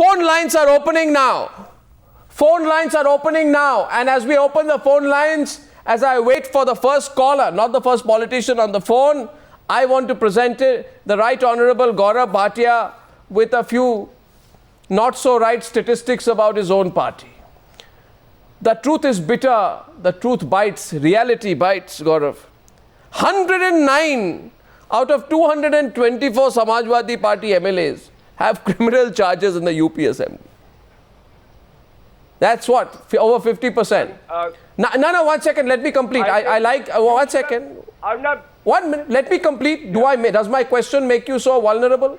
phone lines are opening now. Phone lines are opening now. And as we open the phone lines, as I wait for the first caller, not the first politician on the phone, I want to present the Right Honorable Gaurav Bhatia with a few not so right statistics about his own party. The truth is bitter, the truth bites, reality bites, Gaurav. 109 out of 224 Samajwadi Party MLAs have criminal charges in the UP Assembly. That's what, over 50%. No, 1 second, let me complete. One second. I'm not. 1 minute, let me complete. Does my question make you so vulnerable?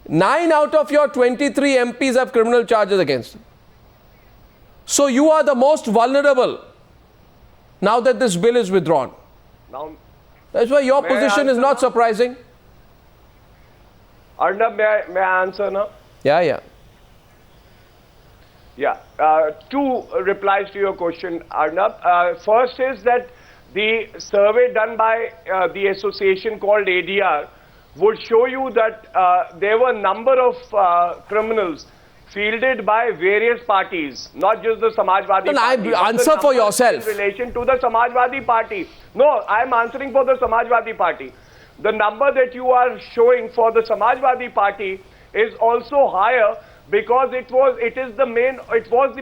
9 out of your 23 MPs have criminal charges against them. So you are the most vulnerable now that this bill is withdrawn. Now, that's why your position is not surprising. Arnab, may I answer now? Yeah. Yeah. Two replies to your question, Arnab. First is that the survey done by the association called ADR would show you that there were a number of criminals fielded by various parties, not just the Samajwadi Party. Answer for yourself. In relation to the Samajwadi Party. No, I am answering for the Samajwadi Party. The number that you are showing for the Samajwadi Party is also higher because it was the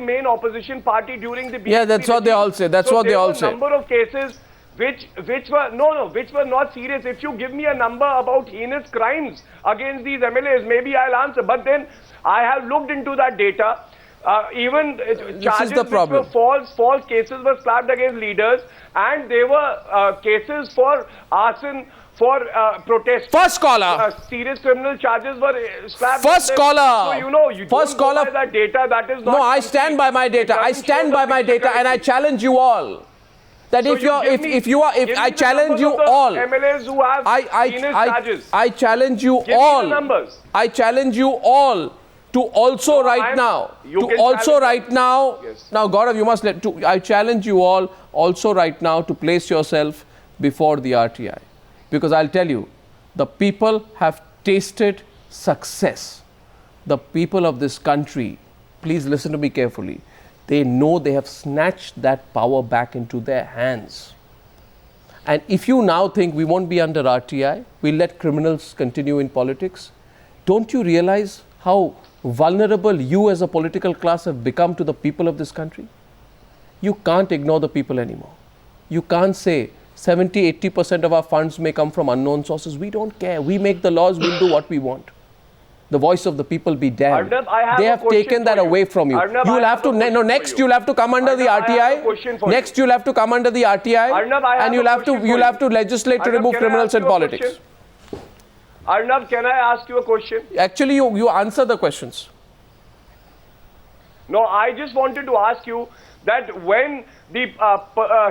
main opposition party during the BJP. Yeah, that's what they all say. That's what they all say. Number of cases which were not serious. If you give me a number about heinous crimes against these MLAs, maybe I'll answer. But then I have looked into that data. Even charges which were false cases were slapped against leaders, and there were cases for arson, for protest. First caller. Serious criminal charges were slapped. First caller. So you first don't caller. go by that data. That is not. No, I stand by my data. I stand by my data, and I challenge you all. That so I challenge you all. MLAs who have charges. I challenge you Give all. me the numbers. I challenge you all to also now. Yes. Now, Gaurav, I challenge you all also right now to place yourself before the RTI. Because I'll tell you, the people have tasted success. The people of this country, please listen to me carefully, they know they have snatched that power back into their hands. And if you now think we won't be under RTI, we'll let criminals continue in politics, don't you realize how vulnerable you as a political class have become to the people of this country? You can't ignore the people anymore. You can't say 70-80% of our funds may come from unknown sources. We don't care. We make the laws, we'll do what we want. The voice of the people be damned. Arnab, they have taken that away from you. Arnab, you'll have to next you'll have to come under the RTI. Next you'll have to come under the RTI, Arnab, and you'll have to legislate to remove criminals in politics. Arnab, can I ask you a question? Actually, you answer the questions. No, I just wanted to ask you that when the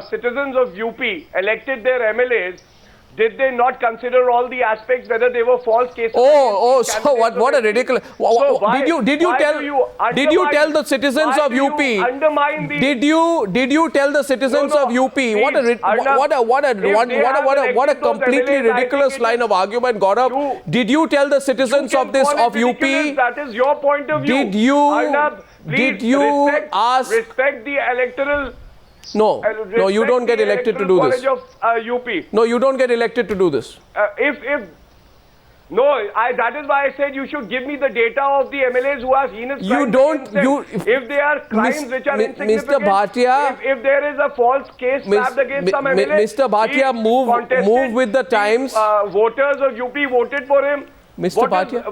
citizens of UP elected their MLAs, did they not consider all the aspects, whether they were false cases? So what a ridiculous. Did you tell the citizens of UP? Did you tell the citizens of UP? What a completely ridiculous line of argument, Gaurav. Did you tell the citizens of UP? That is your point of view. Did you ask? Respect the electoral. No, you don't get elected to do this. UP. No, you don't get elected to do this. That is why I said you should give me the data of the MLAs who have heinous crimes. If they are crimes which are insignificant, Mr. Bhatia, if there is a false case slapped against some MLA, Mr. Bhatia, move with the times. Voters of UP voted for him. Mr. Bhatia,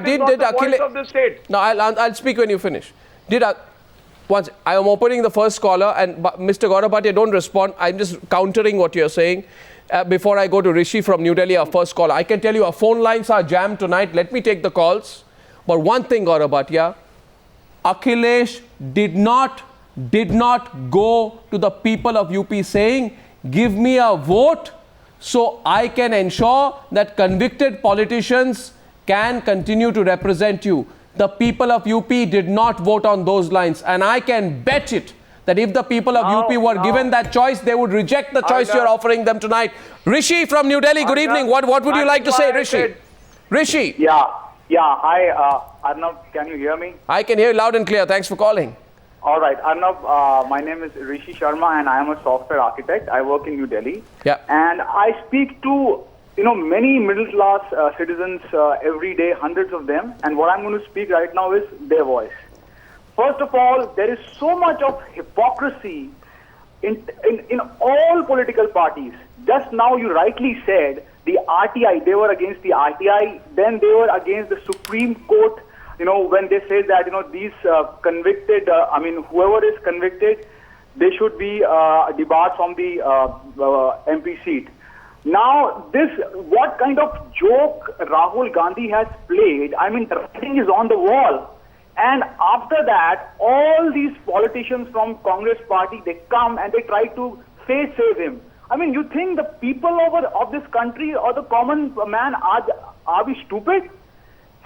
did Akhilesh? No, I'll speak when you finish. Once I am opening the first caller, and Mr. Gaurav Bhatia, don't respond. I'm just countering what you're saying. Before I go to Rishi from New Delhi, our first caller, I can tell you our phone lines are jammed tonight. Let me take the calls. But one thing, Gaurav Bhatia, Akhilesh did not go to the people of UP saying, give me a vote so I can ensure that convicted politicians can continue to represent you. The people of UP did not vote on those lines, and I can bet it that if the people of UP were given that choice, they would reject the choice you're offering them tonight. Rishi from New Delhi, good evening. What would you like to say, Rishi? Rishi. Yeah. Yeah, hi, Arnav, can you hear me? I can hear you loud and clear. Thanks for calling. All right, Arnav, my name is Rishi Sharma and I am a software architect. I work in New Delhi. Yeah. And I speak to, many middle-class citizens every day, hundreds of them. And what I'm going to speak right now is their voice. First of all, there is so much of hypocrisy in all political parties. Just now you rightly said the RTI, they were against the RTI, then they were against the Supreme Court, when they say that, these convicted, whoever is convicted, they should be debarred from the MP seat. Now, what kind of joke Rahul Gandhi has played, the writing is on the wall. And after that, all these politicians from Congress party, they come and they try to face save him. You think the people of this country or the common man, are we stupid?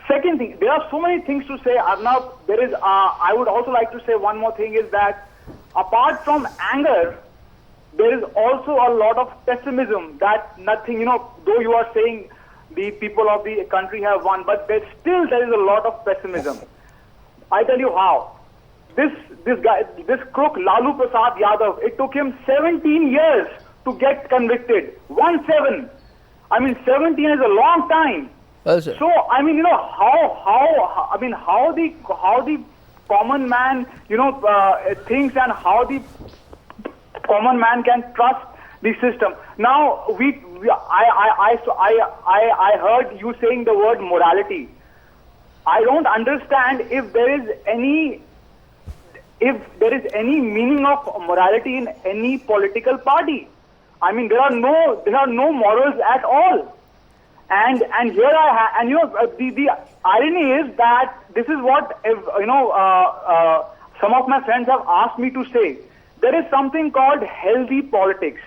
Second thing, there are so many things to say, Arnav. I would also like to say one more thing is that apart from anger, there is also a lot of pessimism that nothing, though you are saying the people of the country have won, but there is a lot of pessimism. I tell you how. This crook Lalu Prasad Yadav, it took him 17 years to get convicted. 17. 17 is a long time. Well, sir. So how the common man thinks and how the common man can trust the system. Now I heard you saying the word morality. I don't understand if there is any meaning of morality in any political party. There are no morals at all. And here the irony is that this is what some of my friends have asked me to say. There is something called healthy politics.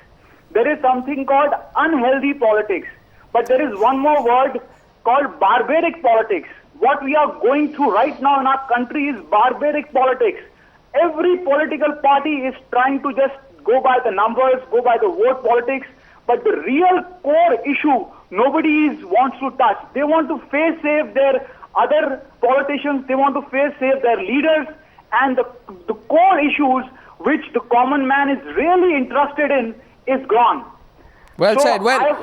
There is something called unhealthy politics. But there is one more word called barbaric politics. What we are going through right now in our country is barbaric politics. Every political party is trying to just go by the numbers, go by the vote politics, but the real core issue, nobody wants to touch. They want to face save their other politicians, they want to face save their leaders, and the core issues which the common man is really interested in is gone. Well said. I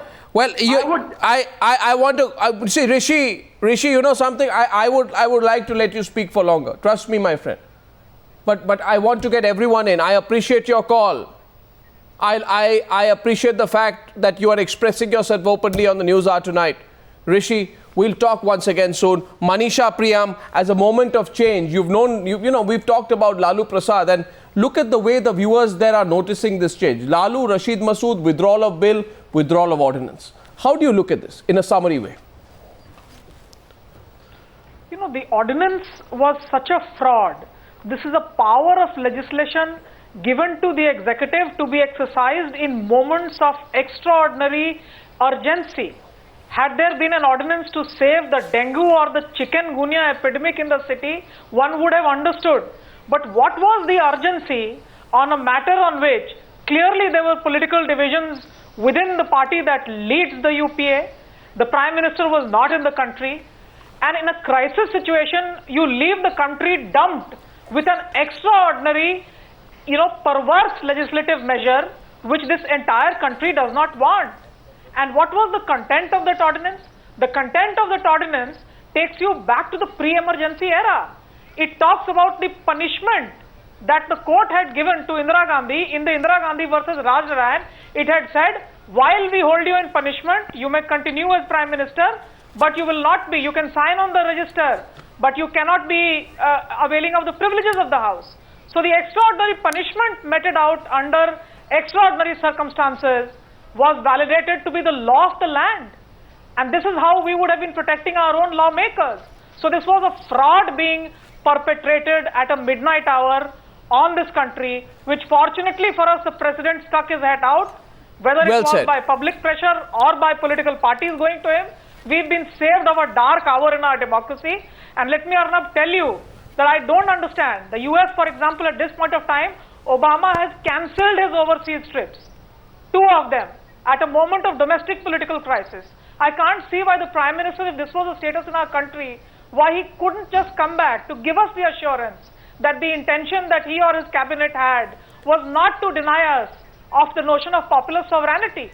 want to see Rishi. You know something? I would like to let you speak for longer. Trust me, my friend. But I want to get everyone in. I appreciate your call. I appreciate the fact that you are expressing yourself openly on the News Hour tonight. Rishi, we'll talk once again soon. Manisha Priyam, as a moment of change, we've talked about Lalu Prasad, and look at the way the viewers there are noticing this change. Lalu, Rashid Masood, withdrawal of bill, withdrawal of ordinance. How do you look at this in a summary way? The ordinance was such a fraud. This is a power of legislation given to the executive to be exercised in moments of extraordinary urgency. Had there been an ordinance to save the dengue or the chikungunya epidemic in the city, one would have understood. But what was the urgency on a matter on which clearly there were political divisions within the party that leads the UPA? The Prime Minister was not in the country, and in a crisis situation, you leave the country dumped with an extraordinary, perverse legislative measure which this entire country does not want. And what was the content of that ordinance? The content of that ordinance takes you back to the pre-emergency era. It talks about the punishment that the court had given to Indira Gandhi in the Indira Gandhi versus Raj Narayan. It had said, while we hold you in punishment, you may continue as Prime Minister, but you will not be. You can sign on the register, but you cannot be availing of the privileges of the House. So the extraordinary punishment meted out under extraordinary circumstances was validated to be the law of the land. And this is how we would have been protecting our own lawmakers. So this was a fraud being perpetrated at a midnight hour on this country, which fortunately for us, the President stuck his head out. Whether it was by public pressure or by political parties going to him, we've been saved of a dark hour in our democracy. And let me, Arnab, tell you that I don't understand. The US, for example, at this point of time, Obama has cancelled his overseas trips. 2 of them at a moment of domestic political crisis. I can't see why the Prime Minister, if this was the status in our country, why he couldn't just come back to give us the assurance that the intention that he or his cabinet had was not to deny us of the notion of popular sovereignty.